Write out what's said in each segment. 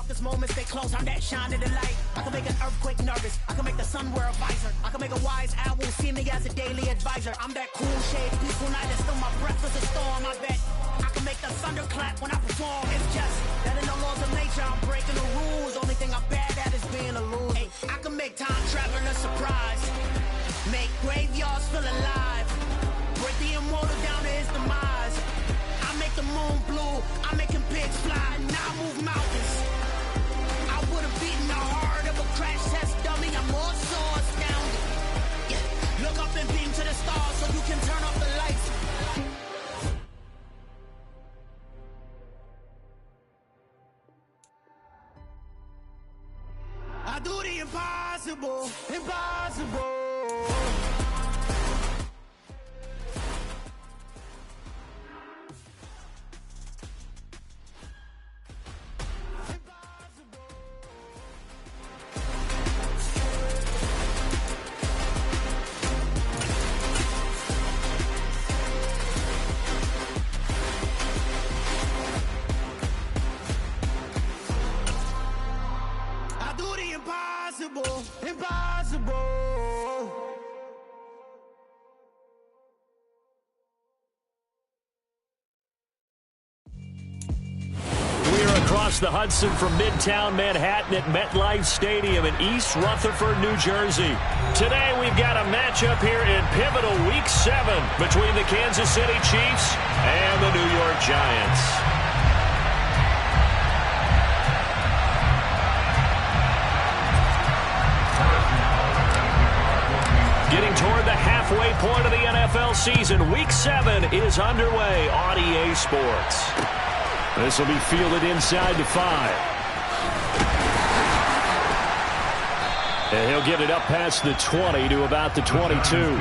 darkest moments stay close. I'm that shine in the light. I can make an earthquake nervous. I can make the sun wear a visor. I can make a wise owl see me as a daily advisor. I'm that cool shade, peaceful night, and still my breath is a storm. I bet I can make the thunder clap when I perform. It's just that in the laws of nature, I'm breaking the rules. Only thing I'm bad at is being a loser. Hey, I can make time travel a surprise. Make graveyards feel alive. Break the immortal down to his demise. I make the moon blue. I'm making pigs fly. Now I move mountains. I would have beaten the heart of a crash test dummy. I'm more so astounded. Yeah. Look up and beam to the stars so you can turn off the lights. I do the impossible, impossible. Impossible. We're across the Hudson from Midtown Manhattan at MetLife Stadium in East Rutherford, New Jersey. Today we've got a matchup here in pivotal Week 7 between the Kansas City Chiefs and the New York Giants. Getting toward the halfway point of the NFL season, Week 7 is underway on EA Sports. This will be fielded inside to 5. And he'll get it up past the 20 to about the 22.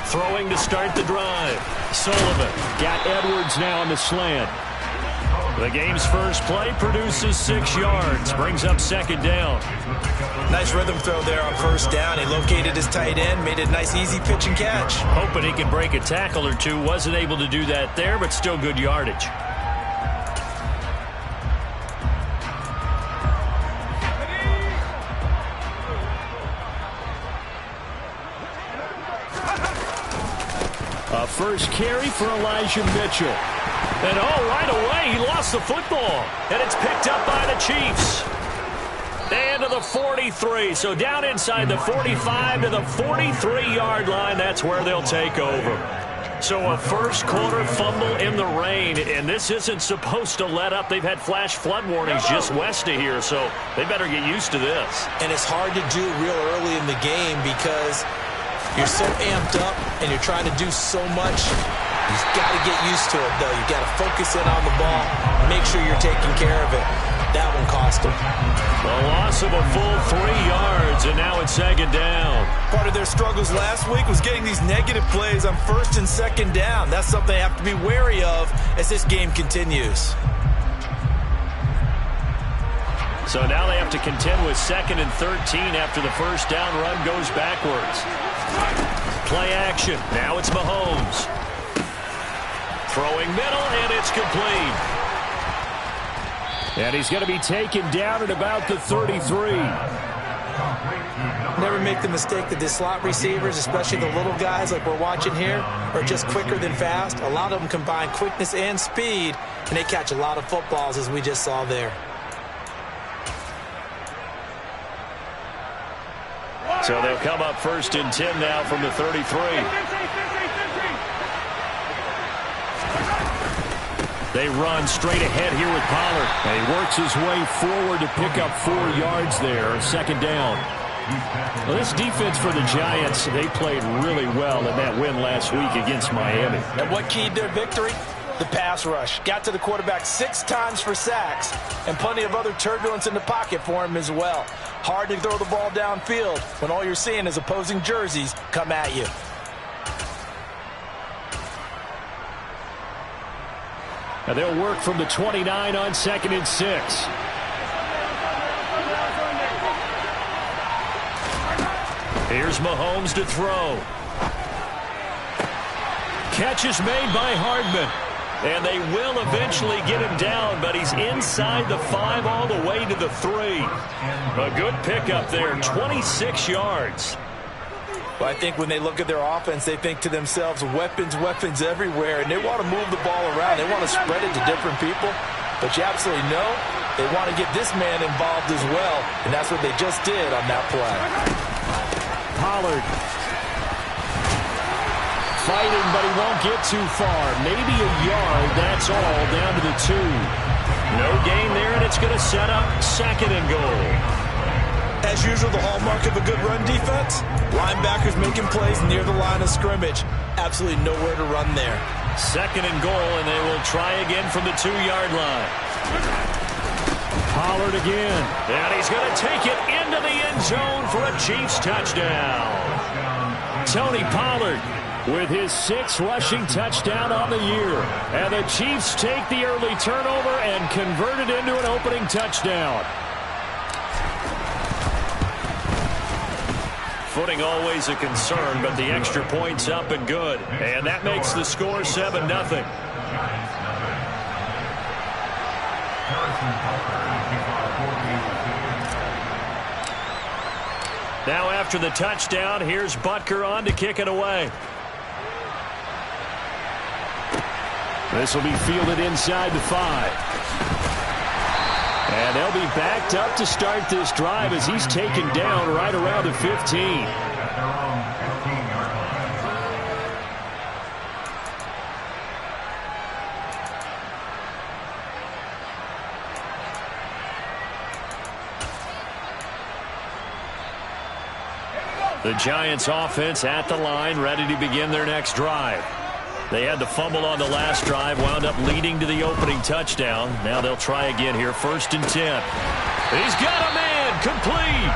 Throwing to start the drive. Sullivan got Edwards now on the slant. The game's first play produces 6 yards. Brings up second down. Nice rhythm throw there on first down. He located his tight end, made it a nice easy pitch and catch. Hoping he could break a tackle or two. Wasn't able to do that there, but still good yardage. A first carry for Elijah Mitchell. And right away, he lost the football. And it's picked up by the Chiefs. And to the 43. So down inside the 45 to the 43-yard line. That's where they'll take over. So a first quarter fumble in the rain. And this isn't supposed to let up. They've had flash flood warnings just west of here. So they better get used to this. And it's hard to do real early in the game because you're so amped up and you're trying to do so much. You've got to get used to it, though. You've got to focus in on the ball, make sure you're taking care of it. That one cost him. A loss of a full 3 yards, and now it's second down. Part of their struggles last week was getting these negative plays on first and second down. That's something they have to be wary of as this game continues. So now they have to contend with 2nd and 13 after the first down run goes backwards. Play action. Now it's Mahomes. Throwing middle, and it's complete. And he's going to be taken down at about the 33. Never make the mistake that the slot receivers, especially the little guys like we're watching here, are just quicker than fast. A lot of them combine quickness and speed, and they catch a lot of footballs, as we just saw there. So they'll come up 1st and 10 now from the 33. They run straight ahead here with Pollard. And he works his way forward to pick up 4 yards there. Second down. Well, this defense for the Giants, they played really well in that win last week against Miami. And what keyed their victory? The pass rush. Got to the quarterback 6 times for sacks, and plenty of other turbulence in the pocket for him as well. Hard to throw the ball downfield when all you're seeing is opposing jerseys come at you. And they'll work from the 29 on 2nd and 6. Here's Mahomes to throw. Catch is made by Hardman. And they will eventually get him down, but he's inside the 5 all the way to the 3. A good pickup there, 26 yards. Well, I think when they look at their offense, they think to themselves, weapons, weapons everywhere, and they want to move the ball around. They want to spread it to different people, but you absolutely know they want to get this man involved as well, and that's what they just did on that play. Pollard fighting, but he won't get too far. Maybe a yard, that's all, down to the 2. No gain there, and it's going to set up 2nd and goal. As usual, the hallmark of a good run defense, linebackers making plays near the line of scrimmage. Absolutely nowhere to run there. 2nd and goal, and they will try again from the 2-yard line. Pollard again. And he's going to take it into the end zone for a Chiefs touchdown. Tony Pollard with his 6th rushing touchdown on the year. And the Chiefs take the early turnover and convert it into an opening touchdown. Footing always a concern, but the extra point's up and good. And that makes the score 7-0. Now after the touchdown, here's Butker on to kick it away. This will be fielded inside the 5. And they'll be backed up to start this drive as he's taken down right around the 15. The Giants offense at the line, ready to begin their next drive. They had the fumble on the last drive, wound up leading to the opening touchdown. Now they'll try again here, 1st and 10. He's got a man, complete.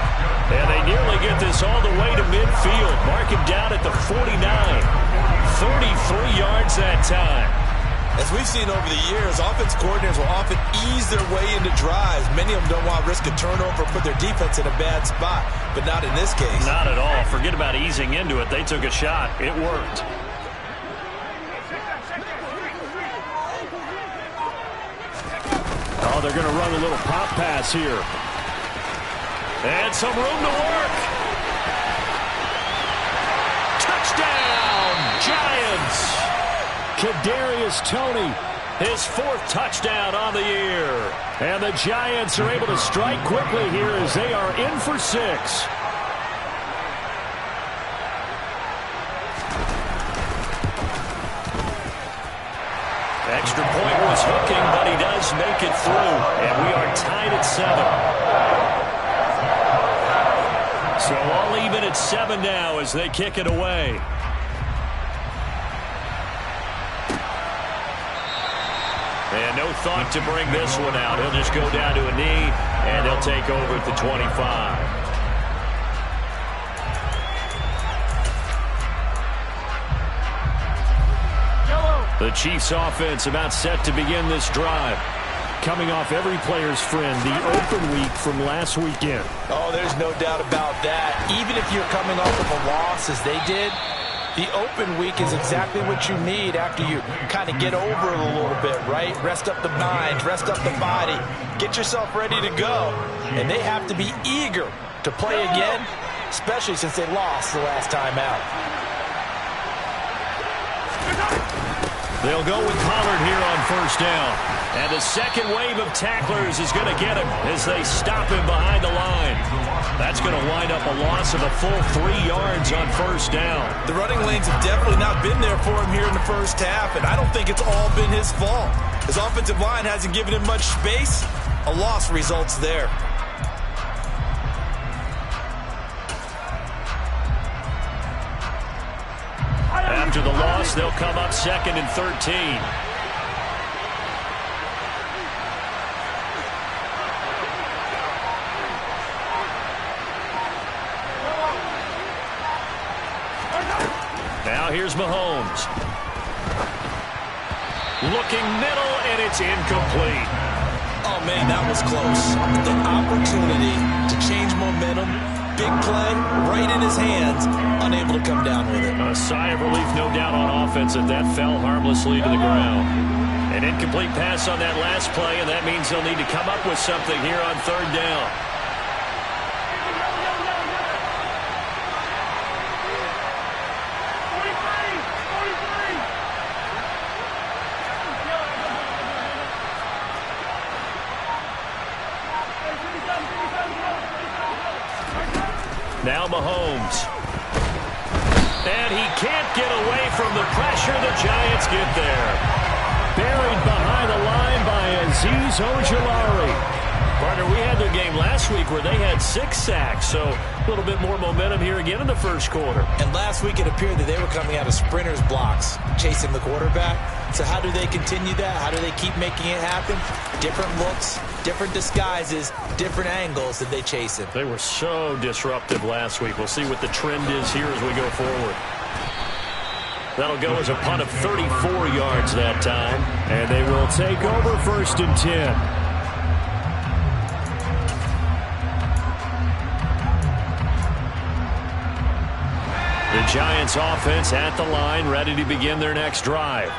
And they nearly get this all the way to midfield. Mark him down at the 49. 33 yards that time. As we've seen over the years, offense coordinators will often ease their way into drives. Many of them don't want to risk a turnover or put their defense in a bad spot, but not in this case. Not at all. Forget about easing into it. They took a shot. It worked. Oh, they're going to run a little pop pass here. And some room to work. Touchdown, Giants. Kadarius Toney, his 4th touchdown on the year. And the Giants are able to strike quickly here as they are in for 6. Extra point was hooking, but he does make it through. And we are tied at 7. So all even at 7 now as they kick it away. And no thought to bring this one out. He'll just go down to a knee, and they'll take over at the 25. The Chiefs offense about set to begin this drive. Coming off every player's friend, the open week from last weekend. Oh, there's no doubt about that. Even if you're coming off of a loss as they did, the open week is exactly what you need after you kind of get over it a little bit, right? Rest up the mind, rest up the body, get yourself ready to go. And they have to be eager to play again, especially since they lost the last time out. They'll go with Pollard here on 1st down. And the second wave of tacklers is going to get him as they stop him behind the line. That's going to wind up a loss of a full 3 yards on 1st down. The running lanes have definitely not been there for him here in the first half, and I don't think it's all been his fault. His offensive line hasn't given him much space. A loss results there. After the loss, they'll come up 2nd and 13. Now here's Mahomes. Looking middle, and it's incomplete. Oh, man, that was close. The opportunity to change momentum, big play, right in his hands, unable to come down with it. A sigh of relief, no doubt, on offense that fell harmlessly to the ground. An incomplete pass on that last play, and that means they'll need to come up with something here on third down. Now Mahomes. And he can't get away from the pressure. The Giants get there. Buried behind the line by Azeez Ojulari. Partner, we had their game last week where they had 6 sacks, so a little bit more momentum here again in the first quarter. And last week it appeared that they were coming out of sprinters blocks, chasing the quarterback. So how do they continue that? How do they keep making it happen? Different looks, different disguises, different angles that they chase it. They were so disruptive last week. We'll see what the trend is here as we go forward. That'll go as a punt of 34 yards that time. And they will take over 1st and 10. The Giants offense at the line, ready to begin their next drive.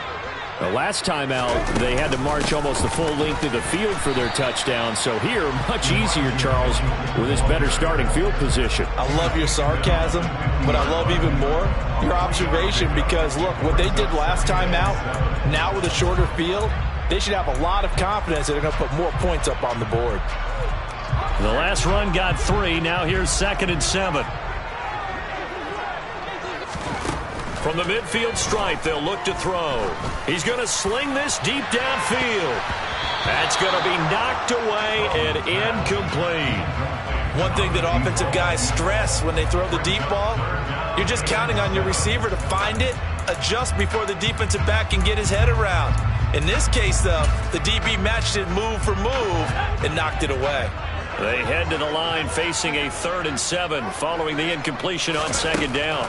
The last time out, they had to march almost the full length of the field for their touchdown. So here, much easier, Charles, with this better starting field position. I love your sarcasm, but I love even more your observation because, look, what they did last time out, now with a shorter field, they should have a lot of confidence that they're going to put more points up on the board. The last run got 3. Now here's 2nd and 7. From the midfield stripe, they'll look to throw. He's going to sling this deep downfield. That's going to be knocked away and incomplete. One thing that offensive guys stress when they throw the deep ball, you're just counting on your receiver to find it, adjust before the defensive back can get his head around. In this case, though, the DB matched it move for move and knocked it away. They head to the line facing a 3rd and 7 following the incompletion on 2nd down.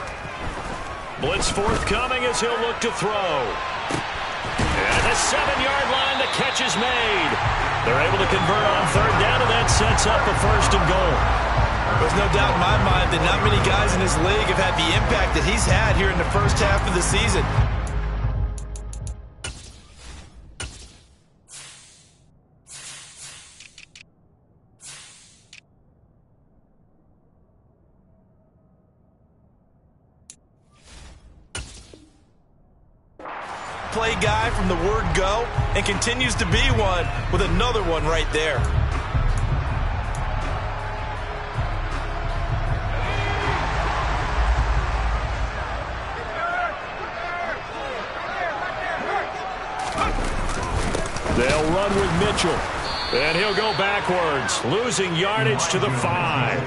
Blitz forthcoming as he'll look to throw. And the 7-yard line, the catch is made. They're able to convert on 3rd down, and that sets up a 1st and goal. There's no doubt in my mind that not many guys in this league have had the impact that he's had here in the first half of the season. Play guy from the word go and continues to be one with another one right there. They'll run with Mitchell, and he'll go backwards, losing yardage to the 5.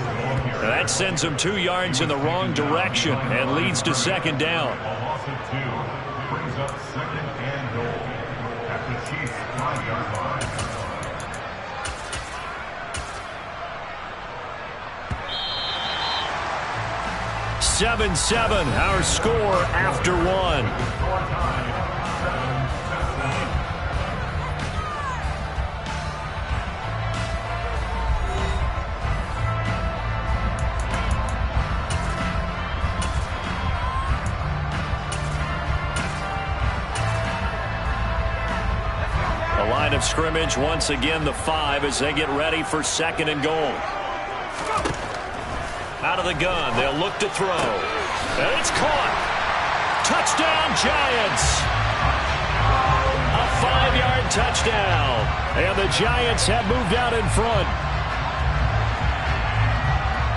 That sends him 2 yards in the wrong direction and leads to 2nd down. Brings up 2nd and goal at the Chiefs' 5-yard line. 7-7, our score after 1. Line of scrimmage, once again the 5 as they get ready for 2nd and goal. Out of the gun, they'll look to throw. And it's caught. Touchdown, Giants. A 5-yard touchdown. And the Giants have moved out in front.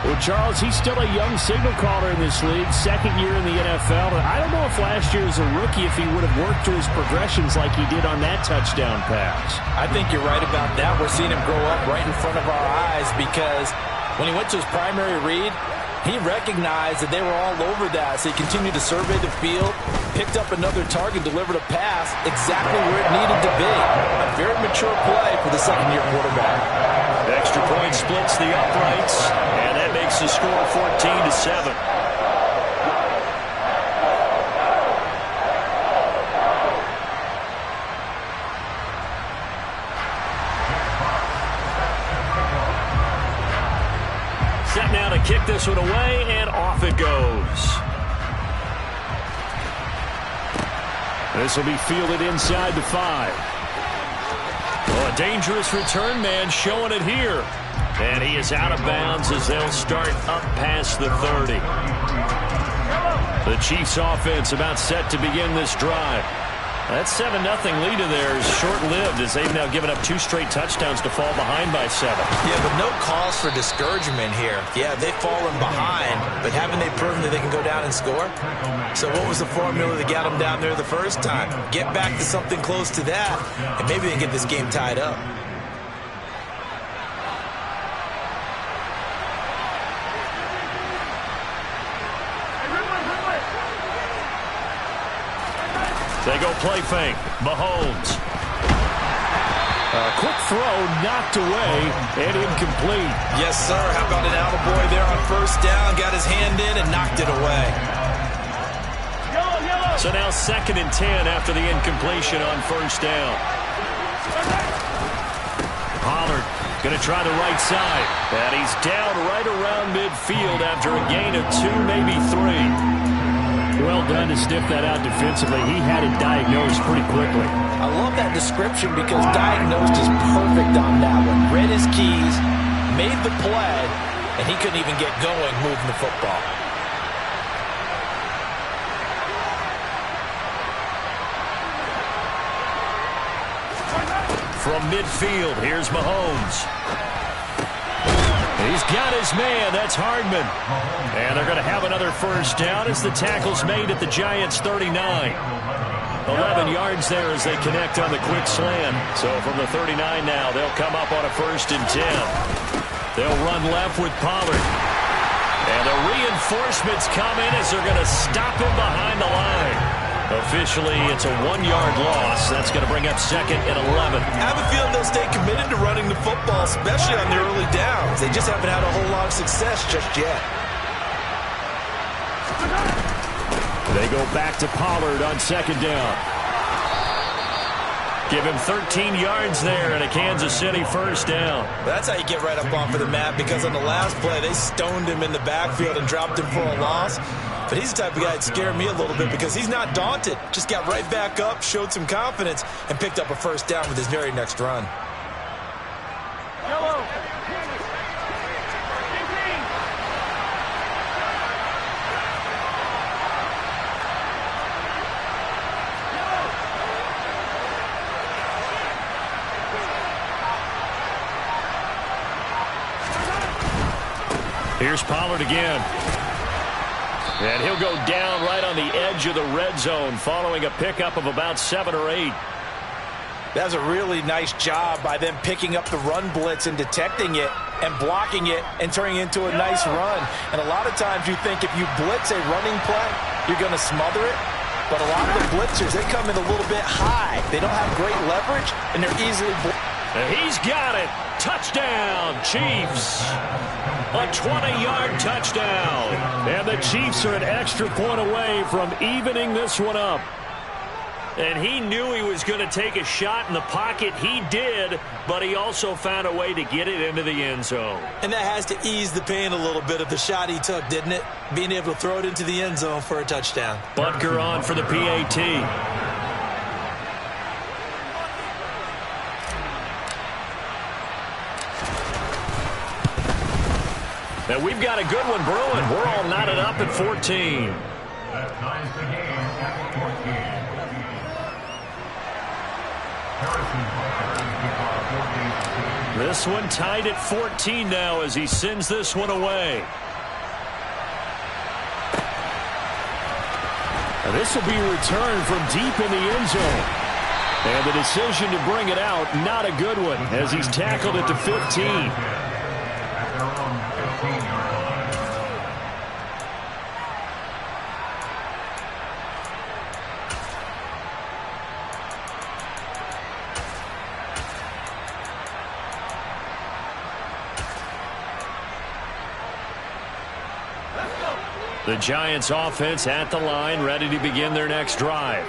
Well, Charles, he's still a young signal caller in this league, 2nd year in the NFL. And I don't know if last year as a rookie if he would have worked through his progressions like he did on that touchdown pass. I think you're right about that. We're seeing him grow up right in front of our eyes because when he went to his primary read, he recognized that they were all over that, so he continued to survey the field, picked up another target, delivered a pass exactly where it needed to be. A very mature play for the 2nd-year quarterback. The extra point splits the uprights, and that makes the score 14-7. to kick this one away, and off it goes. This will be fielded inside the 5. Oh, a dangerous return man showing it here. And he is out of bounds as they'll start up past the 30. The Chiefs offense about set to begin this drive. That 7-0 lead of theirs is short-lived as they've now given up 2 straight touchdowns to fall behind by 7. Yeah, but no cause for discouragement here. Yeah, they've fallen behind, but haven't they proven that they can go down and score? So what was the formula that got them down there the first time? Get back to something close to that, and maybe they can get this game tied up. They go play fake. Mahomes. A quick throw knocked away and incomplete. Yes, sir. How about an attaboy there on first down? Got his hand in and knocked it away. So now 2nd and 10 after the incompletion on first down. Pollard going to try the right side. And he's down right around midfield after a gain of 2, maybe 3. Well done to sniff that out defensively. He had it diagnosed pretty quickly. I love that description because diagnosed is perfect on that one. Read his keys, made the play, and he couldn't even get going moving the football. From midfield, here's Mahomes. He's got his man. That's Hardman. And they're going to have another first down as the tackle's made at the Giants' 39. 11 yards there as they connect on the quick slant. So from the 39 now, they'll come up on a 1st and 10. They'll run left with Pollard. And the reinforcements come in as they're going to stop him behind the line. Officially, it's a 1-yard loss. That's going to bring up 2nd and 11. I have a feeling they'll stay committed to running the football, especially on the early downs. They just haven't had a whole lot of success just yet. They go back to Pollard on 2nd down. Give him 13 yards there and a Kansas City first down. That's how you get right up off of the mat, because on the last play, they stoned him in the backfield and dropped him for a loss. But he's the type of guy that scared me a little bit because he's not daunted. Just got right back up, showed some confidence, and picked up a first down with his very next run. Here's Pollard again. And he'll go down right on the edge of the red zone following a pickup of about 7 or 8. That's a really nice job by them picking up the run blitz and detecting it and blocking it and turning it into a nice run. And a lot of times you think if you blitz a running play, you're going to smother it. But a lot of the blitzers, they come in a little bit high. They don't have great leverage, and they're easily He's got it. Touchdown, Chiefs. A 20-yard touchdown. And the Chiefs are an extra point away from evening this one up. And he knew he was going to take a shot in the pocket. He did, but he also found a way to get it into the end zone. And that has to ease the pain a little bit of the shot he took, didn't it? Being able to throw it into the end zone for a touchdown. Butker on for the PAT. And we've got a good one brewing. We're all knotted up at 14. That ties the game at 14. This one tied at 14 now as he sends this one away. And this will be returned from deep in the end zone. And the decision to bring it out, not a good one, as he's tackled at the 15. The Giants offense at the line, ready to begin their next drive.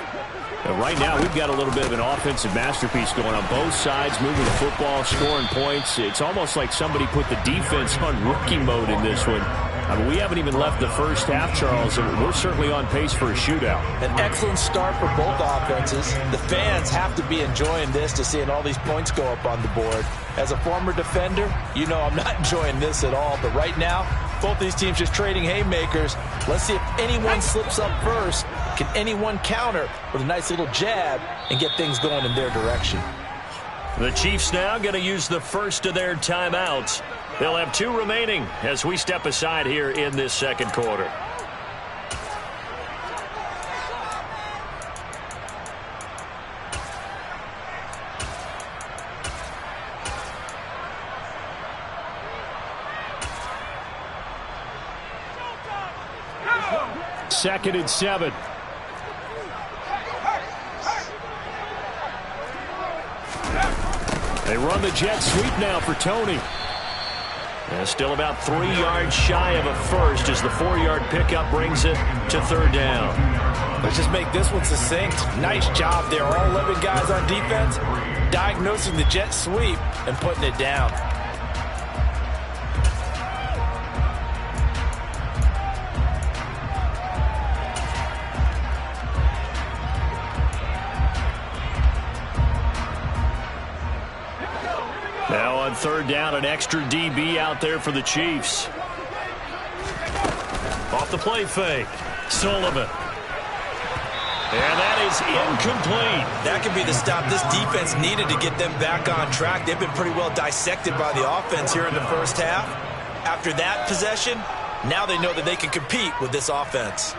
Right now, we've got a little bit of an offensive masterpiece going on both sides, moving the football, scoring points. It's almost like somebody put the defense on rookie mode in this one. I mean, we haven't even left the first half, Charles, and we're certainly on pace for a shootout. An excellent start for both offenses. The fans have to be enjoying this to seeing all these points go up on the board. As a former defender, you know I'm not enjoying this at all. But right now, both these teams just trading haymakers. Let's see if anyone slips up first. Can anyone counter with a nice little jab and get things going in their direction? The Chiefs now going to use the first of their timeouts. They'll have 2 remaining as we step aside here in this second quarter. Second and 7. They run the jet sweep now for Tony. Still about 3 yards shy of a first as the 4-yard pickup brings it to third down. Let's just make this one succinct. Nice job there. All 11 guys on defense diagnosing the jet sweep and putting it down. Now on third down, an extra DB out there for the Chiefs. Off the play fake, Sullivan. And that is incomplete. That could be the stop this defense needed to get them back on track. They've been pretty well dissected by the offense here in the first half. After that possession, now they know that they can compete with this offense.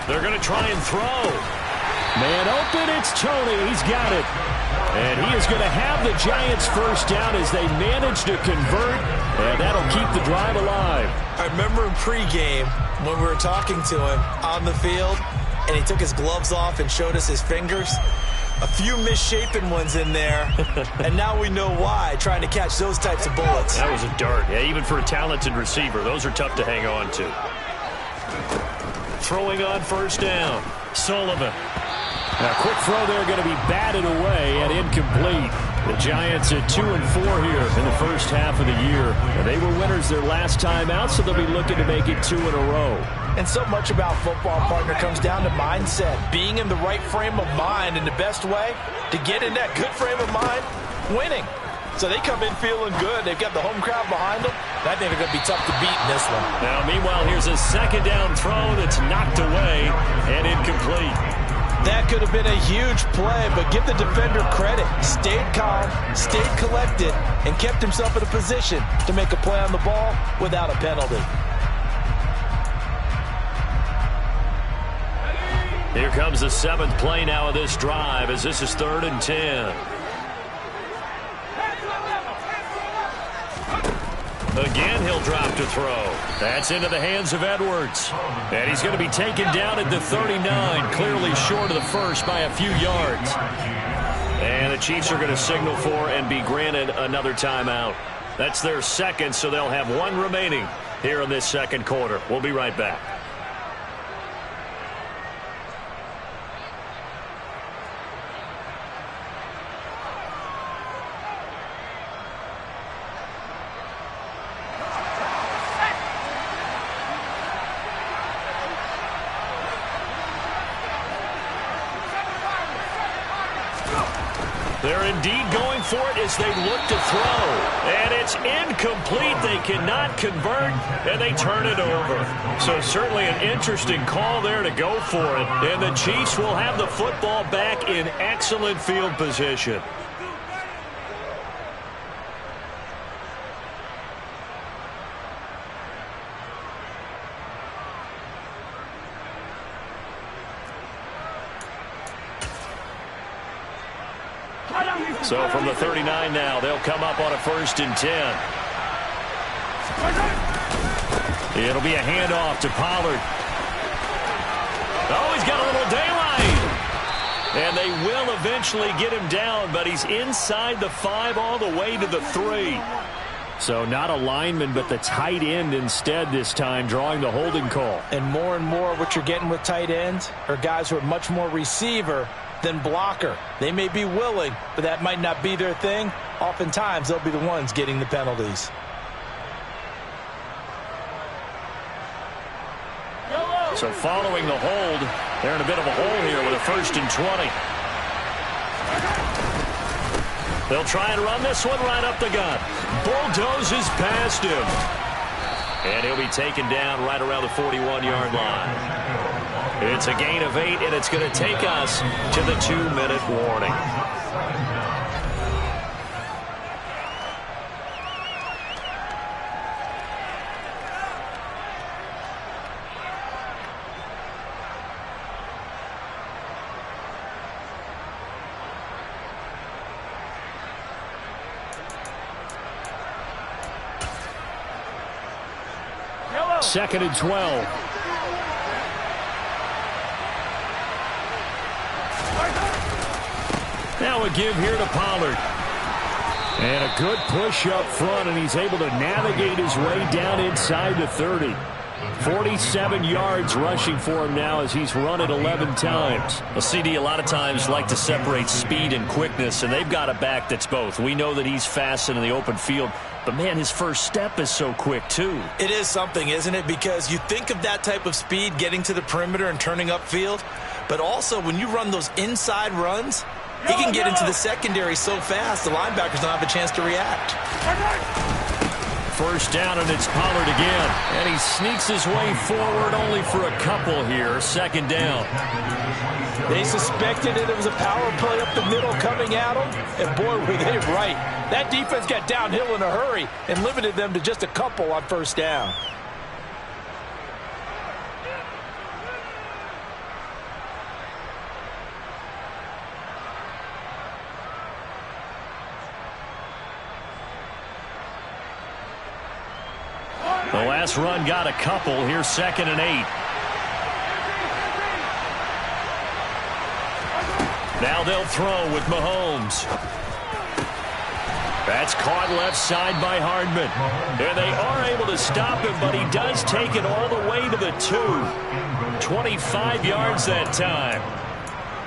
They're going to try and throw. Man open, it's Tony. He's got it. And he is going to have the Giants first down as they manage to convert, and that'll keep the drive alive. I remember in pregame when we were talking to him on the field, and he took his gloves off and showed us his fingers. A few misshapen ones in there, and now we know why, trying to catch those types of bullets. That was a dart. Yeah, even for a talented receiver, those are tough to hang on to. Throwing on first down, Sullivan. A quick throw there going to be batted away and incomplete. The Giants at 2-4 here in the first half of the year. And they were winners their last time out, so they'll be looking to make it 2 in a row. And so much about football, partner, comes down to mindset. Being in the right frame of mind, and the best way to get in that good frame of mind, winning. So they come in feeling good. They've got the home crowd behind them. I think they're going to be tough to beat in this one. Now, meanwhile, here's a second down throw that's knocked away and incomplete. That could have been a huge play, but give the defender credit. Stayed calm, stayed collected, and kept himself in a position to make a play on the ball without a penalty. Here comes the 7th play now of this drive as this is 3rd and 10. Again, he'll drop to throw. That's into the hands of Edwards. And he's going to be taken down at the 39, clearly short of the first by a few yards. And the Chiefs are going to signal for and be granted another timeout. That's their second, so they'll have 1 remaining here in this second quarter. We'll be right back. They're indeed going for it as they look to throw. And it's incomplete. They cannot convert, and they turn it over. So certainly an interesting call there to go for it. And the Chiefs will have the football back in excellent field position. So from the 39 now, they'll come up on a 1st and 10. It'll be a handoff to Pollard. Oh, he's got a little daylight. And they will eventually get him down, but he's inside the 5 all the way to the 3. So not a lineman, but the tight end instead this time, drawing the holding call. And more what you're getting with tight ends are guys who are much more receiver than blocker. They may be willing, but that might not be their thing. Oftentimes, they'll be the ones getting the penalties. So following the hold, they're in a bit of a hole here with a 1st and 20. They'll try and run this one right up the gut. Bulldozes past him. And he'll be taken down right around the 41-yard line. It's a gain of 8, and it's going to take us to the 2-minute warning. Second and 12. Now a give here to Pollard. And a good push up front, and he's able to navigate his way down inside the 30. 47 yards rushing for him now as he's run it 11 times. A CD a lot of times like to separate speed and quickness, and they've got a back that's both. We know that he's fast in the open field, but, man, his first step is so quick, too. It is something, isn't it? Because you think of that type of speed getting to the perimeter and turning upfield, but also when you run those inside runs, he can get into the secondary so fast the linebackers don't have a chance to react. First down, and it's Pollard again. And he sneaks his way forward only for a couple here. Second down. They suspected it was a power play up the middle coming at them, and boy, were they right. That defense got downhill in a hurry and limited them to just a couple on first down. The last run got a couple. Here's 2nd and 8. Now they'll throw with Mahomes. That's caught left side by Hardman. And they are able to stop him, but he does take it all the way to the 2. 25 yards that time.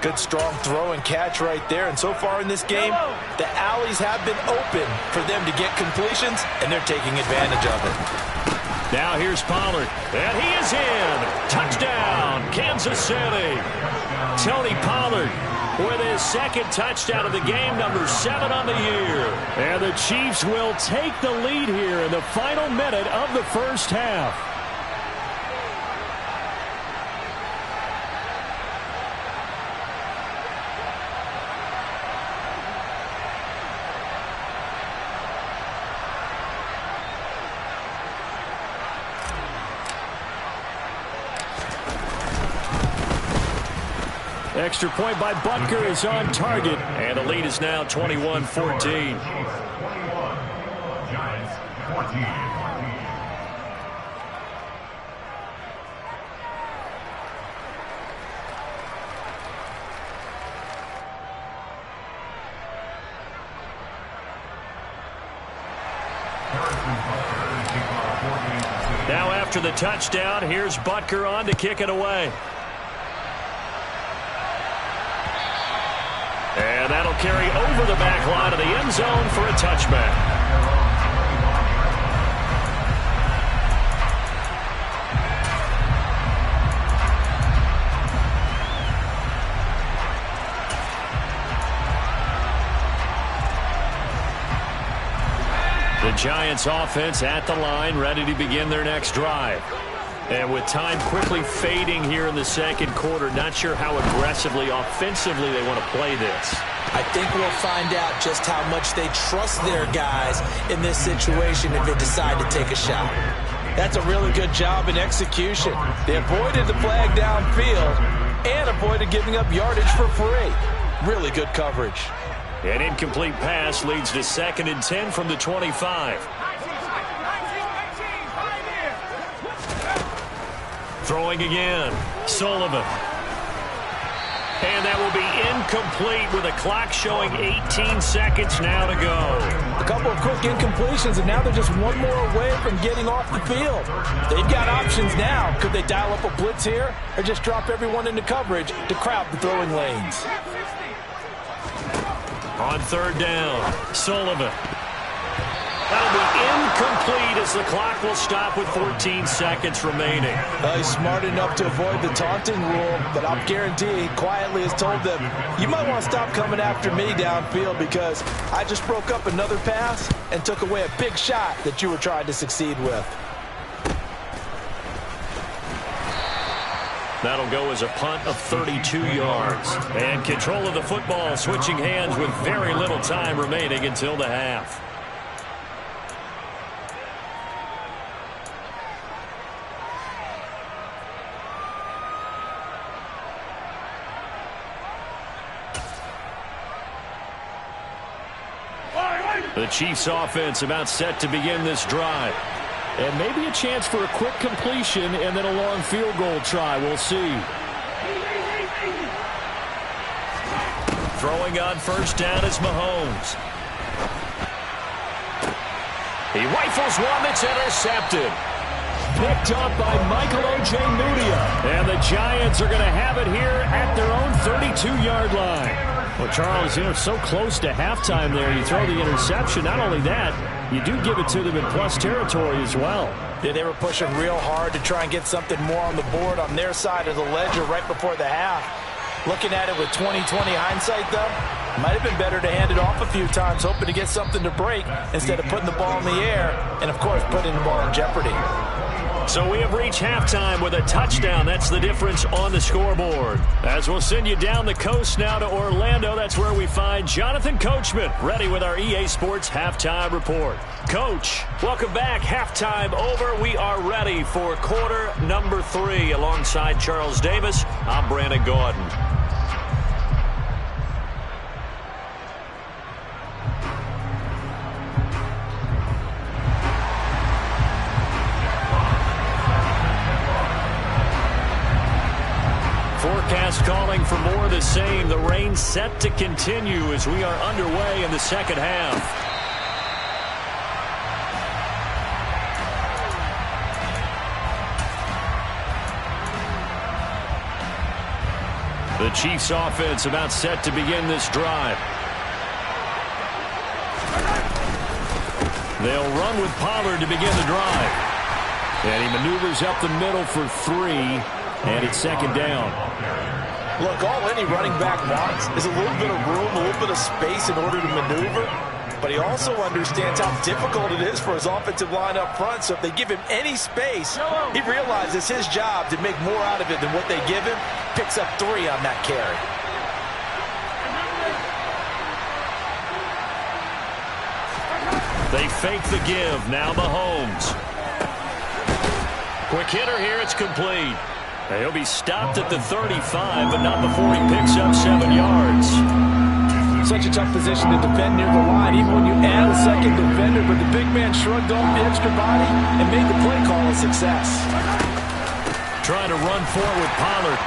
Good strong throw and catch right there. And so far in this game, the alleys have been open for them to get completions, and they're taking advantage of it. Now here's Pollard, and he is in. Touchdown, Kansas City. Tony Pollard with his 2nd touchdown of the game, number 7 on the year. And the Chiefs will take the lead here in the final minute of the first half. Extra point by Butker is on target. And the lead is now 21-14. 21, Giants 14. Now after the touchdown, here's Butker on to kick it away. And that'll carry over the back line of the end zone for a touchback. The Giants offense at the line, ready to begin their next drive. And with time quickly fading here in the second quarter, not sure how aggressively, offensively they want to play this. I think we'll find out just how much they trust their guys in this situation if they decide to take a shot. That's a really good job in execution. They avoided the flag downfield and avoided giving up yardage for free. Really good coverage. An incomplete pass leads to 2nd and 10 from the 25. Throwing again. Sullivan. And that will be incomplete with a clock showing 18 seconds now to go. A couple of quick incompletions, and now they're just one more away from getting off the field. They've got options now. Could they dial up a blitz here or just drop everyone into coverage to crowd the throwing lanes? On third down, Sullivan. That'll be incomplete as the clock will stop with 14 seconds remaining. He's smart enough to avoid the taunting rule, but I'll guarantee he quietly has told them, you might want to stop coming after me downfield because I just broke up another pass and took away a big shot that you were trying to succeed with. That'll go as a punt of 32 yards. And control of the football switching hands with very little time remaining until the half. The Chiefs offense about set to begin this drive. And maybe a chance for a quick completion and then a long field goal try. We'll see. Throwing on first down is Mahomes. He rifles one that's intercepted. Picked up by Michael Ojemudia. And the Giants are going to have it here at their own 32-yard line. Well, Charles, so close to halftime there. You throw the interception. Not only that, you do give it to them in plus territory as well. Yeah, they were pushing real hard to try and get something more on the board on their side of the ledger right before the half. Looking at it with 20/20 hindsight, though, might have been better to hand it off a few times, hoping to get something to break instead of putting the ball in the air and, of course, putting the ball in jeopardy. So we have reached halftime with a touchdown. That's the difference on the scoreboard. As we'll send you down the coast now to Orlando, that's where we find Jonathan Coachman, ready with our EA Sports Halftime Report. Coach, welcome back. Halftime over. We are ready for quarter number 3. Alongside Charles Davis, I'm Brandon Gordon. Forecast calling for more of the same. The rain set to continue as we are underway in the second half. The Chiefs offense about set to begin this drive. They'll run with Pollard to begin the drive. And he maneuvers up the middle for 3. And it's second down. Look, all any running back wants is a little bit of room, a little bit of space in order to maneuver. But he also understands how difficult it is for his offensive line up front. So if they give him any space, he realizes his job to make more out of it than what they give him. Picks up 3 on that carry. They fake the give. Now Mahomes. Quick hitter here. It's complete. He'll be stopped at the 35, but not before he picks up 7 yards. Such a tough position to defend near the line, even when you add a second defender, but the big man shrugged off the extra body and made the play call a success. Trying to run forward with Pollard.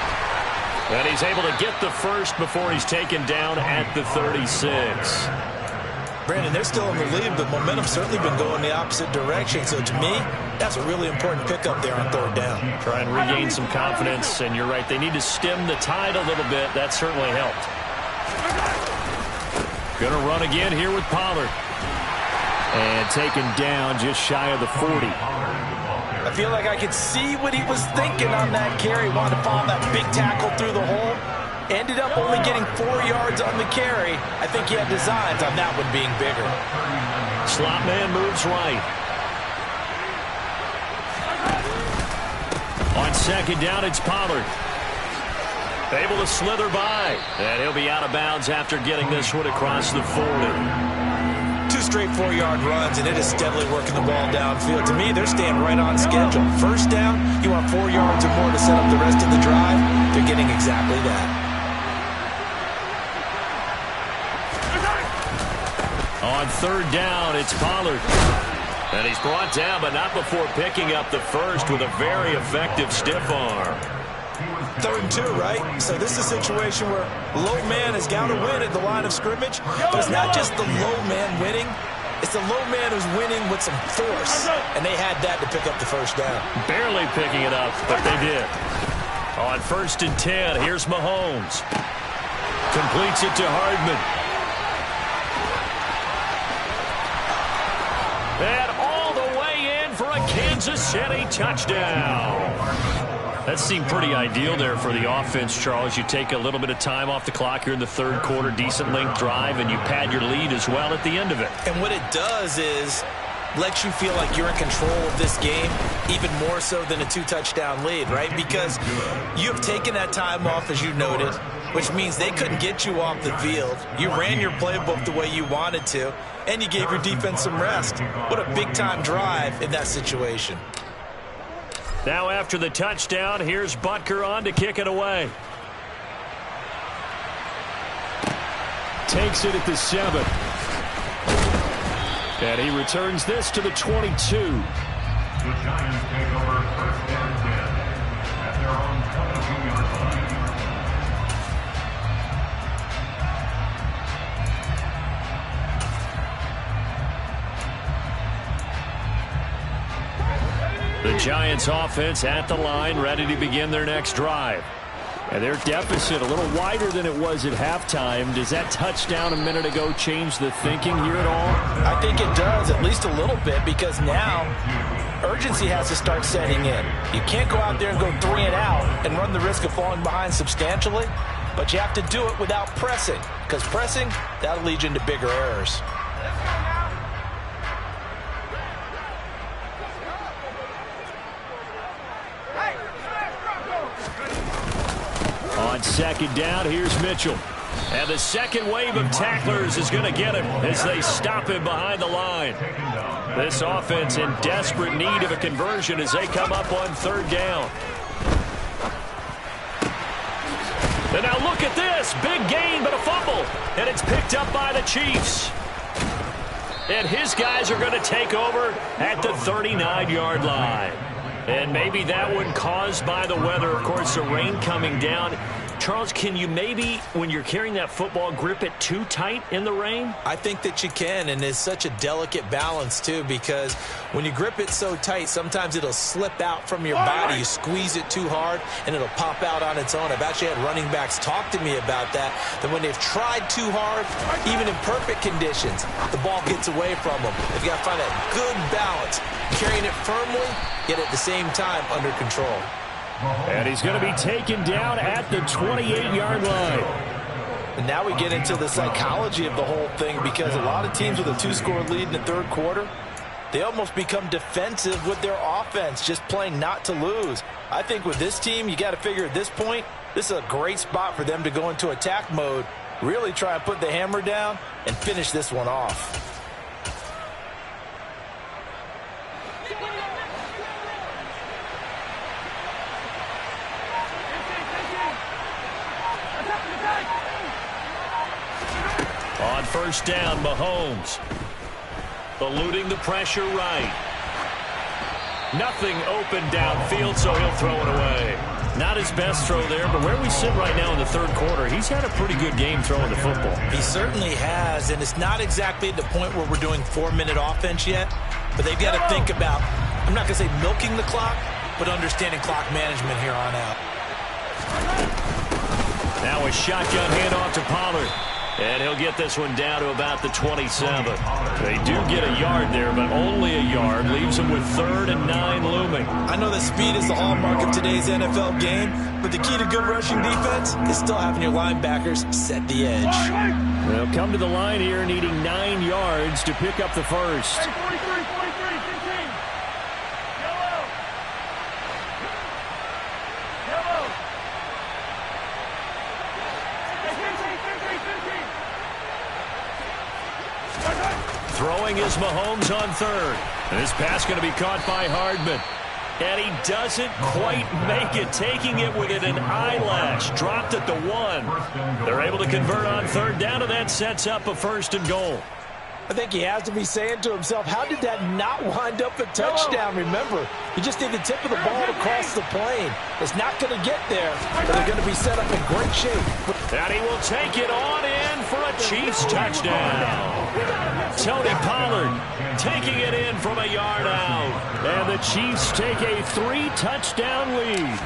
And he's able to get the first before he's taken down at the 36. Brandon, they're still in the lead, but momentum's certainly been going the opposite direction. So to me, that's a really important pickup there on third down. Try and regain some confidence, and you're right. They need to stem the tide a little bit. That certainly helped. Going to run again here with Pollard. And taken down just shy of the 40. I feel like I could see what he was thinking on that carry. Wanted to follow that big tackle through the hole. Ended up only getting 4 yards on the carry. I think he had designs on that one being bigger. Slot man moves right. On second down, it's Pollard. Able to slither by. And he'll be out of bounds after getting this one across the 40. 2 straight 4-yard runs, and it is steadily working the ball downfield. To me, they're staying right on schedule. First down, you want 4 yards or more to set up the rest of the drive. They're getting exactly that. On third down, it's Pollard. And he's brought down, but not before picking up the first with a very effective stiff arm. 3rd and 2, right? So this is a situation where low man has got to win at the line of scrimmage, but it's not just the low man winning. It's the low man who's winning with some force, and they had that to pick up the first down. Barely picking it up, but they did. On 1st and 10, here's Mahomes. Completes it to Hardman. And all the way in for a Kansas City touchdown. That seemed pretty ideal there for the offense, Charles. You take a little bit of time off the clock here in the 3rd quarter, decent length drive, and you pad your lead as well at the end of it. And what it does is lets you feel like you're in control of this game, even more so than a 2-touchdown lead, right? Because you've taken that time off, as you noted, which means they couldn't get you off the field. You ran your playbook the way you wanted to, and you gave your defense some rest. What a big-time drive in that situation. Now after the touchdown, here's Butker on to kick it away. Takes it at the 7. And he returns this to the 22. The Giants take over 1st and 10 at their own 22-yard line. The Giants offense at the line, ready to begin their next drive. And their deficit a little wider than it was at halftime. Does that touchdown a minute ago change the thinking here at all? I think it does, at least a little bit, because now urgency has to start setting in. You can't go out there and go 3 and out and run the risk of falling behind substantially, but you have to do it without pressing, because pressing, that'll lead you into bigger errors. On 2nd down, here's Mitchell. And the second wave of tacklers is going to get him as they stop him behind the line. This offense in desperate need of a conversion as they come up on 3rd down. And now look at this. Big gain, but a fumble. And it's picked up by the Chiefs. And his guys are going to take over at the 39-yard line. And maybe that one caused by the weather. Of course, the rain coming down. Charles, can you maybe, when you're carrying that football, grip it too tight in the rain? I think that you can, and it's such a delicate balance, too, because when you grip it so tight, sometimes it'll slip out from your body. You squeeze it too hard, and it'll pop out on its own. I've actually had running backs talk to me about that when they've tried too hard, even in perfect conditions, the ball gets away from them. They've got to find that good balance, carrying it firmly, yet at the same time under control. And he's going to be taken down at the 28-yard line. And now we get into the psychology of the whole thing, because a lot of teams with a 2-score lead in the 3rd quarter, they almost become defensive with their offense, just playing not to lose. I think with this team, you got to figure at this point, this is a great spot for them to go into attack mode, really try and put the hammer down and finish this one off. On 1st down, Mahomes. Eluding the pressure right. Nothing open downfield, so he'll throw it away. Not his best throw there, but where we sit right now in the 3rd quarter, he's had a pretty good game throwing the football. He certainly has, and it's not exactly at the point where we're doing 4-minute offense yet, but they've got to think about, I'm not going to say milking the clock, but understanding clock management here on out. Now a shotgun handoff to Pollard. And he'll get this one down to about the 27. They do get a yard there, but only a yard. Leaves them with 3rd and 9 looming. I know that speed is the hallmark of today's NFL game, but the key to good rushing defense is still having your linebackers set the edge. They'll come to the line here needing 9 yards to pick up the first. Throwing is Mahomes on 3rd. And this pass going to be caught by Hardman. And he doesn't quite make it, taking it within an eyelash. Dropped at the 1. They're able to convert on 3rd down, and that sets up a 1st and goal. I think he has to be saying to himself, how did that not wind up a touchdown? Remember, you just need the tip of the ball to cross the plane. It's not going to get there, but they're going to be set up in great shape. And he will take it on in for a Chiefs touchdown. Tony Pollard taking it in from a yard out. And the Chiefs take a 3-touchdown lead.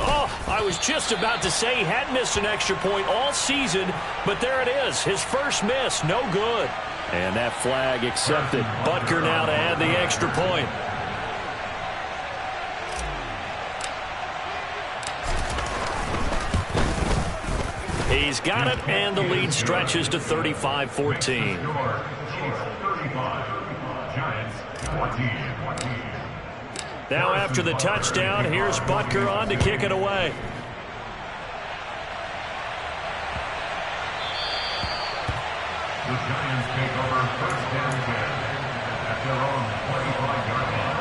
Oh, I was just about to say he hadn't missed an extra point all season, but there it is. His first miss, no good. And that flag accepted. Butker now to add the extra point. He's got it, and the lead stretches to 35-14. Now after the touchdown, here's Butker on to kick it away. The Giants take over first and 10 at their own 25-yard line.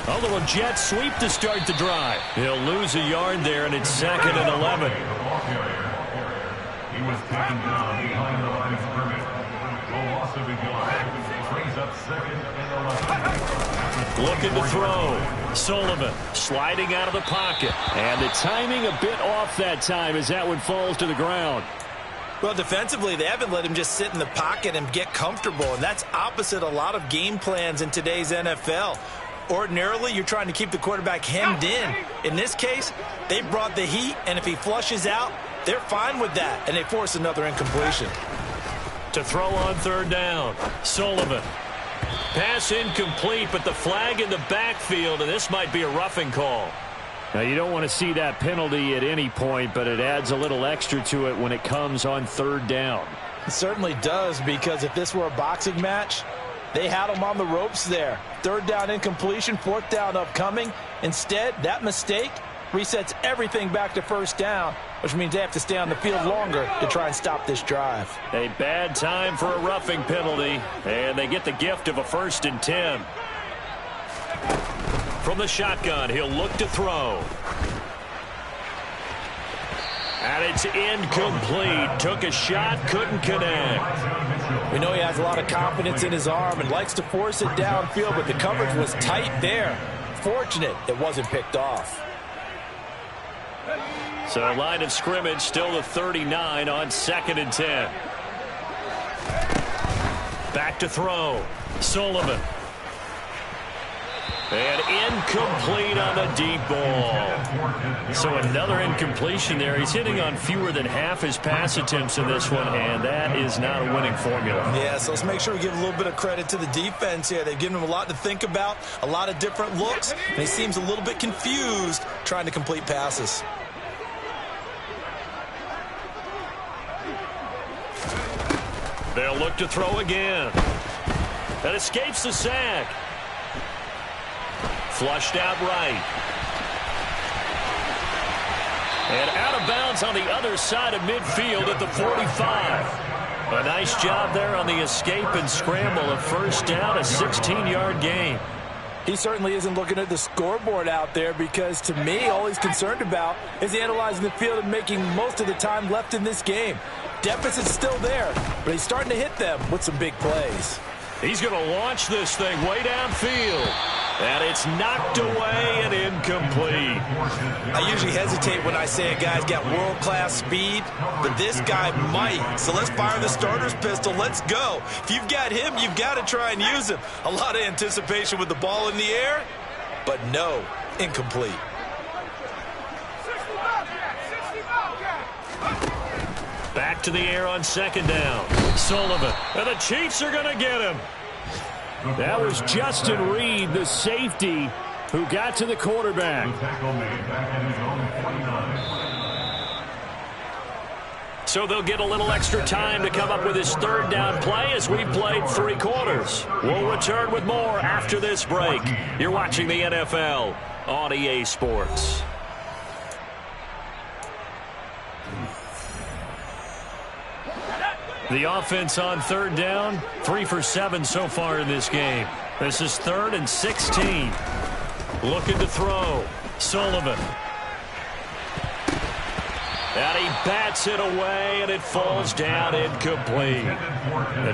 A little jet sweep to start the drive. He'll lose a yard there, and it's 2nd and 11. He was taken down behind the line of scrimmage. The loss of a yard brings up 2nd and 11. Looking to throw. Sullivan sliding out of the pocket. And the timing a bit off that time as that one falls to the ground. Well, defensively, they haven't let him just sit in the pocket and get comfortable, and that's opposite a lot of game plans in today's NFL. Ordinarily, you're trying to keep the quarterback hemmed in. In this case, they brought the heat, and if he flushes out, they're fine with that, and they force another incompletion. To throw on 3rd down, Sullivan. Pass incomplete, but the flag in the backfield, and this might be a roughing call. Now, you don't want to see that penalty at any point, but it adds a little extra to it when it comes on 3rd down. It certainly does, because if this were a boxing match, they had him on the ropes there. 3rd down incompletion, 4th down upcoming. Instead, that mistake resets everything back to 1st down, which means they have to stay on the field longer to try and stop this drive. A bad time for a roughing penalty, and they get the gift of a 1st and 10. From the shotgun, he'll look to throw. And it's incomplete. Took a shot, couldn't connect. We know he has a lot of confidence in his arm and likes to force it downfield, but the coverage was tight there. Fortunate it wasn't picked off. So line of scrimmage still the 39 on 2nd and 10. Back to throw. Sullivan. And incomplete on the deep ball. So another incompletion there. He's hitting on fewer than half his pass attempts in this one, and that is not a winning formula. Yeah, so let's make sure we give a little bit of credit to the defense here. They've given him a lot to think about, a lot of different looks, and he seems a little bit confused trying to complete passes. They'll look to throw again. That escapes the sack. Flushed out right. And out of bounds on the other side of midfield at the 45. A nice job there on the escape and scramble. A 1st down, a 16-yard gain. He certainly isn't looking at the scoreboard out there, because to me, all he's concerned about is analyzing the field and making most of the time left in this game. Deficit's still there, but he's starting to hit them with some big plays. He's going to launch this thing way downfield. And it's knocked away and incomplete. I usually hesitate when I say a guy's got world-class speed, but this guy might. So let's fire the starter's pistol. Let's go. If you've got him, you've got to try and use him. A lot of anticipation with the ball in the air, but no, incomplete. Back to the air on 2nd down. Sullivan. And the Chiefs are going to get him. That was Justin Reed, the safety, who got to the quarterback. So they'll get a little extra time to come up with his 3rd down play as we played 3 quarters. We'll return with more after this break. You're watching the NFL on EA Sports. The offense on third down, 3 for 7 so far in this game. This is 3rd and 16. Looking to throw. Sullivan. And he bats it away, and it falls down incomplete.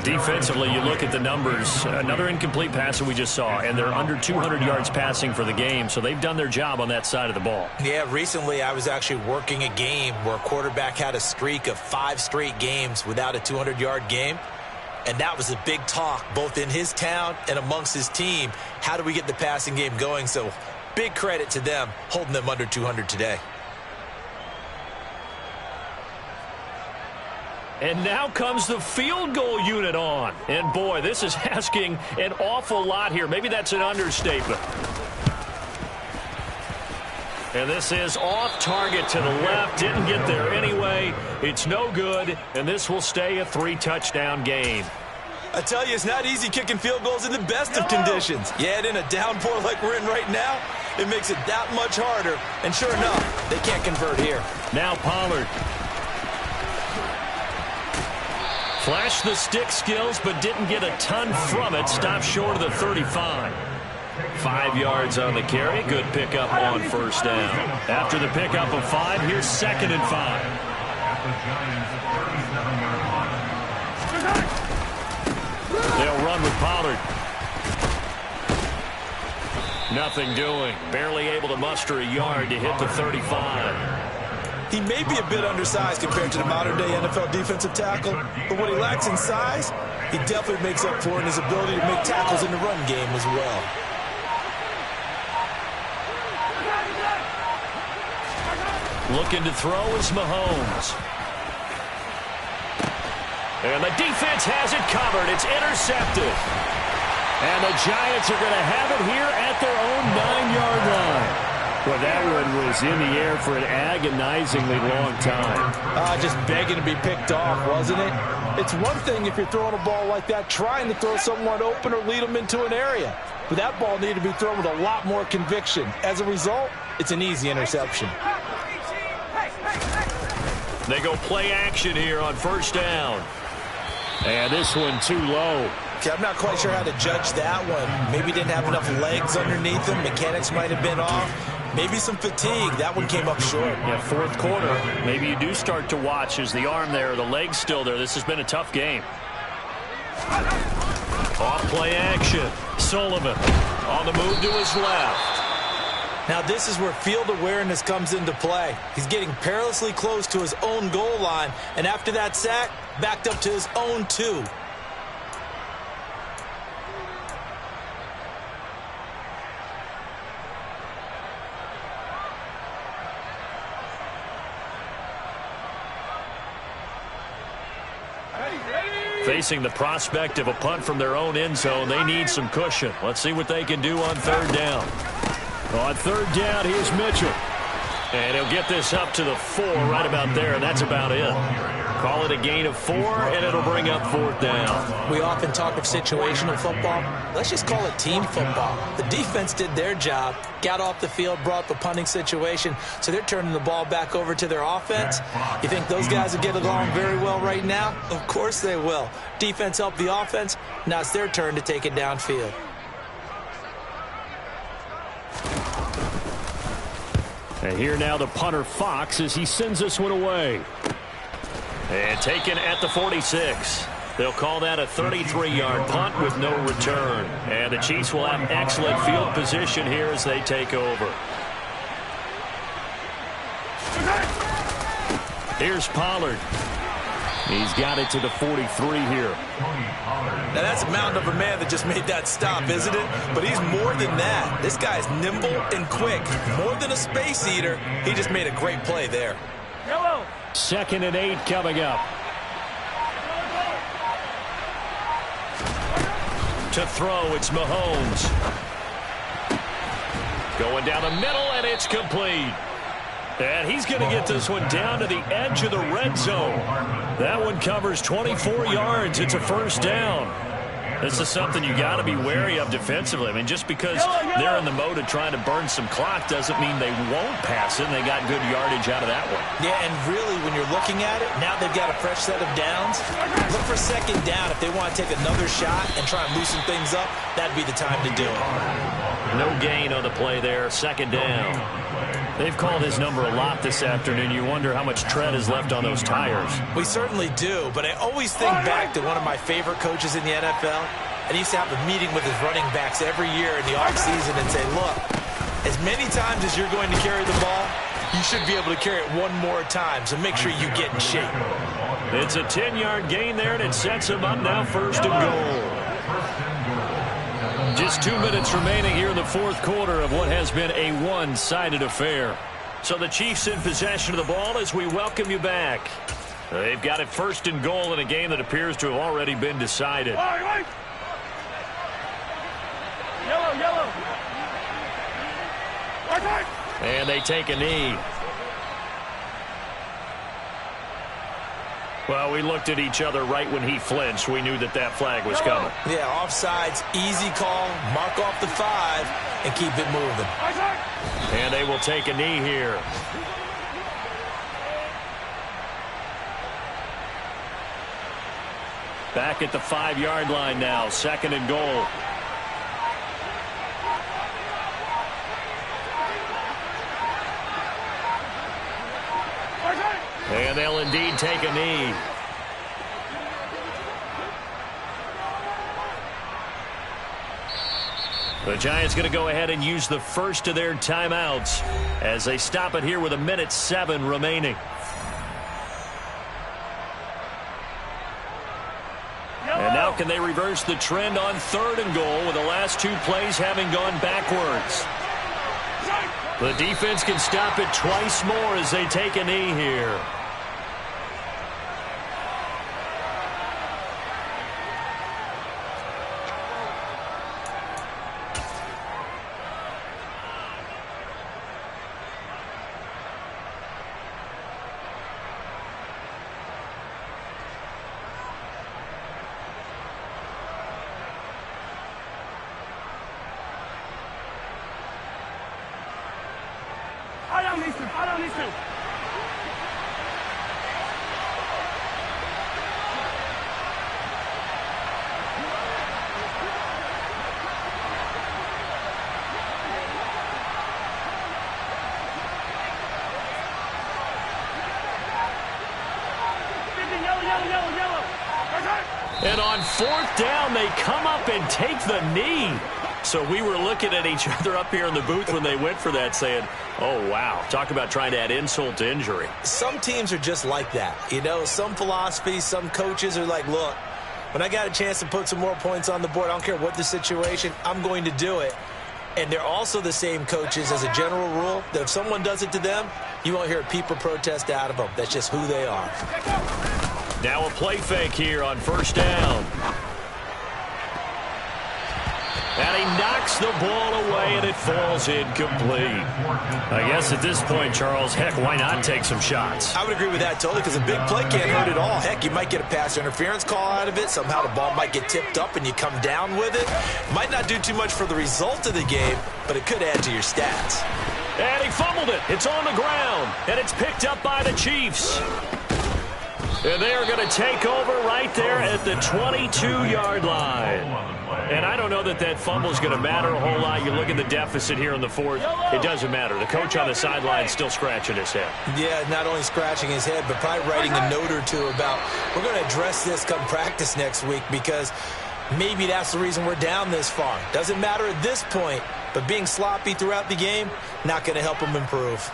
Defensively, you look at the numbers. Another incomplete pass that we just saw, and they're under 200 yards passing for the game, so they've done their job on that side of the ball. Yeah, recently I was actually working a game where a quarterback had a streak of 5 straight games without a 200-yard game, and that was a big talk both in his town and amongst his team. How do we get the passing game going? So big credit to them holding them under 200 today. And now comes the field goal unit on. And, boy, this is asking an awful lot here. Maybe that's an understatement. And this is off target to the left. Didn't get there anyway. It's no good, and this will stay a 3-touchdown game. I tell you, it's not easy kicking field goals in the best of conditions. You add in a downpour like we're in right now, it makes it that much harder. And sure enough, they can't convert here. Now Pollard. Flashed the stick skills, but didn't get a ton from it. Stopped short of the 35. 5 yards on the carry. Good pickup on first down. After the pickup of 5, here's 2nd and 5. They'll run with Pollard. Nothing doing. Barely able to muster a yard to hit the 35. He may be a bit undersized compared to the modern-day NFL defensive tackle, but what he lacks in size, he definitely makes up for in his ability to make tackles in the run game as well. Looking to throw is Mahomes. And the defense has it covered. It's intercepted. And the Giants are going to have it here at their own 9-yard line. Well, that one was in the air for an agonizingly long time. Just begging to be picked off, wasn't it? It's one thing if you're throwing a ball like that, trying to throw someone open or lead them into an area. But that ball needed to be thrown with a lot more conviction. As a result, it's an easy interception. They go play action here on first down. And this one too low. Okay, I'm not quite sure how to judge that one. Maybe didn't have enough legs underneath him. Mechanics might have been off. Maybe some fatigue. That one came up short. Yeah, 4th quarter. Maybe you do start to watch. Is the arm there, the leg's still there? This has been a tough game. Off play action. Sullivan on the move to his left. Now this is where field awareness comes into play. He's getting perilously close to his own goal line, and after that sack, backed up to his own 2. Facing the prospect of a punt from their own end zone, they need some cushion. Let's see what they can do on 3rd down. On 3rd down, here's Mitchell. And he'll get this up to the 4 right about there, and that's about it. Call it a gain of 4, and it'll bring up 4th down. We often talk of situational football. Let's just call it team football. The defense did their job, got off the field, brought the punting situation, so they're turning the ball back over to their offense. You think those guys will get along very well right now? Of course they will. Defense helped the offense. Now it's their turn to take it downfield. And here now the punter Fox as he sends this one away. And taken at the 46. They'll call that a 33-yard punt with no return. And the Chiefs will have excellent field position here as they take over. Here's Pollard. He's got it to the 43 here. Now that's a mountain of a man that just made that stop, isn't it? But he's more than that. This guy's nimble and quick. More than a space eater, he just made a great play there. 2nd and 8 coming up. To throw, it's Mahomes. Going down the middle, and it's complete. And he's going to get this one down to the edge of the red zone. That one covers 24 yards. It's a first down. This is something you got to be wary of defensively. I mean, just because they're in the mode of trying to burn some clock doesn't mean they won't pass it. And they got good yardage out of that one. Yeah, and really, when you're looking at it, now they've got a fresh set of downs. Look for second down. If they want to take another shot and try and loosen things up, that'd be the time to do it. No gain on the play there. Second down. They've called his number a lot this afternoon. You wonder how much tread is left on those tires. We certainly do, but I always think back to one of my favorite coaches in the NFL. And he used to have a meeting with his running backs every year in the offseason and say, look, as many times as you're going to carry the ball, you should be able to carry it one more time, so make sure you get in shape. It's a 10-yard gain there, and it sets him up now first and goal. Just 2 minutes remaining here in the fourth quarter of what has been a one-sided affair. So the Chiefs in possession of the ball as we welcome you back. They've got it first and goal in a game that appears to have already been decided. Yellow. And they take a knee. Well, we looked at each other right when he flinched. We knew that flag was coming. Yeah, offsides, easy call, mark off the 5, and keep it moving. And they will take a knee here. Back at the 5-yard line now, second and goal. And they'll indeed take a knee. The Giants going to go ahead and use the first of their timeouts as they stop it here with 1:07 remaining. And now can they reverse the trend on third and goal with the last 2 plays having gone backwards? The defense can stop it twice more as they take a knee here. I don't need to. Yellow. And on fourth down, they come up and take the knee. So we were looking at each other up here in the booth when they went for that saying, oh, wow, talk about trying to add insult to injury. Some teams are just like that. You know, some philosophies, some coaches are like, look, when I got a chance to put some more points on the board, I don't care what the situation, I'm going to do it. And they're also the same coaches as a general rule that if someone does it to them, you won't hear a peep or protest out of them. That's just who they are. Now a play fake here on first down. And he knocks the ball away, and it falls incomplete. I guess at this point, Charles, heck, why not take some shots? I would agree with that totally because a big play can't hurt at all. Heck, you might get a pass interference call out of it. Somehow the ball might get tipped up and you come down with it. Might not do too much for the result of the game, but it could add to your stats. And he fumbled it. It's on the ground, and it's picked up by the Chiefs. And they are going to take over right there at the 22-yard line. And I don't know that fumble is going to matter a whole lot. You look at the deficit here in the fourth. It doesn't matter. The coach on the sideline is still scratching his head. Yeah, not only scratching his head, but probably writing a note or two about, we're going to address this come practice next week because maybe that's the reason we're down this far. Doesn't matter at this point, but being sloppy throughout the game, not going to help him improve.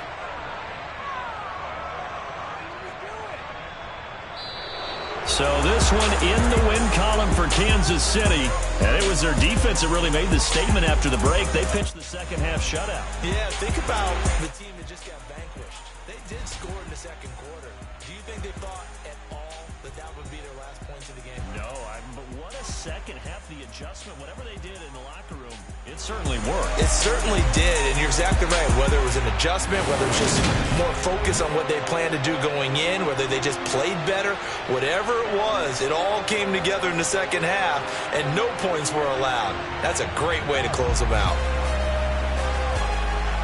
So this one in the win column for Kansas City. And it was their defense that really made the statement after the break. They pitched the second half shutout. Yeah, think about the team that just got vanquished. They did score in the second quarter. Do you think they thought at all that would be their last points of the game? No, but what a second half, the adjustment, whatever they did in the locker room, it certainly worked. It certainly did, and you're exactly right. Whether it was an adjustment, whether it was just more focus on what they planned to do going in, whether they just played better, whatever it was, it all came together in the second half, and no points were allowed. That's a great way to close them out.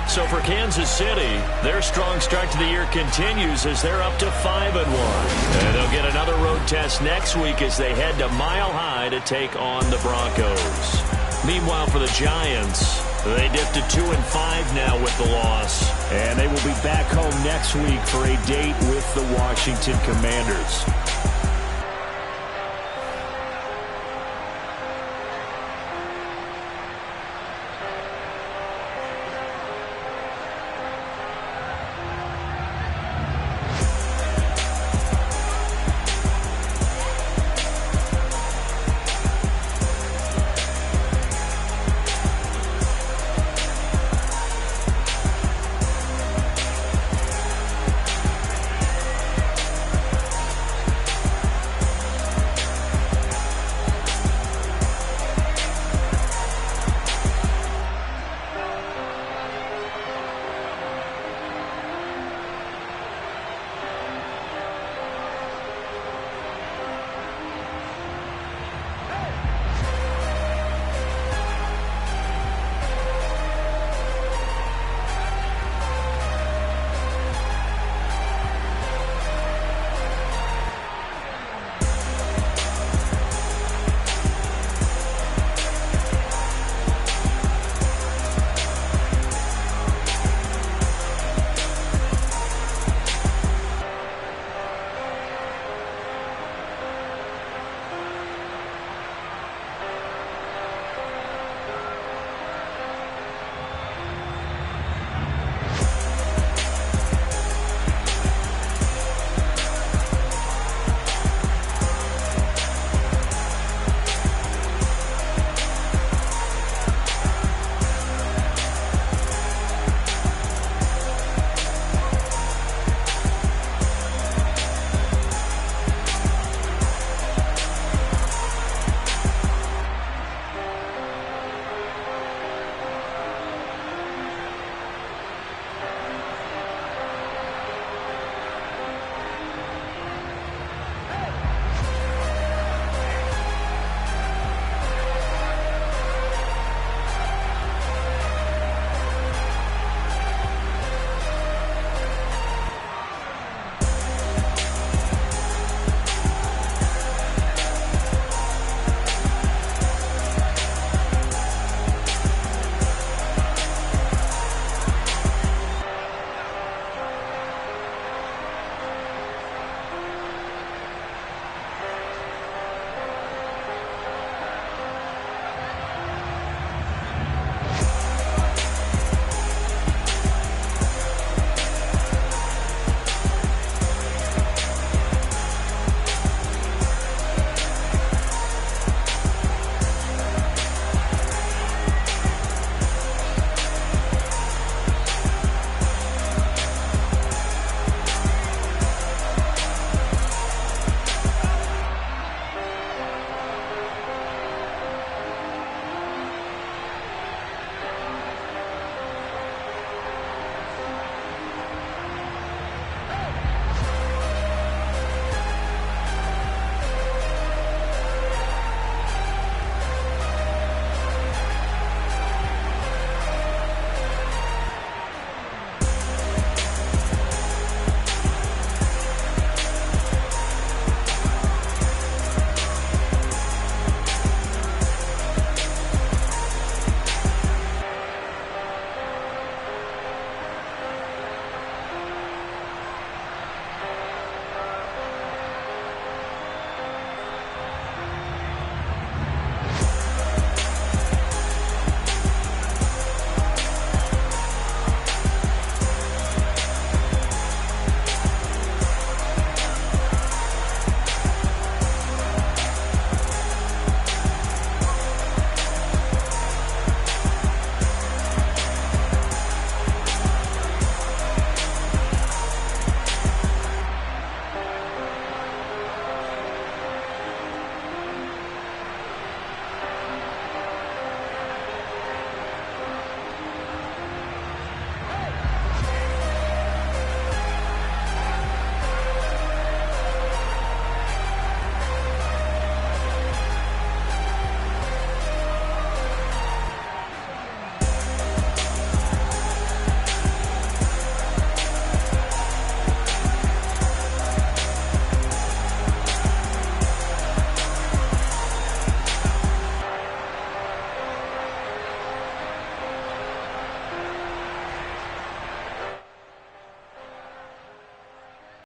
So for Kansas City, their strong start to the year continues as they're up to 5-1. And they'll get another road test next week as they head to Mile High to take on the Broncos. Meanwhile, for the Giants, they dipped to 2-5 now with the loss. And they will be back home next week for a date with the Washington Commanders.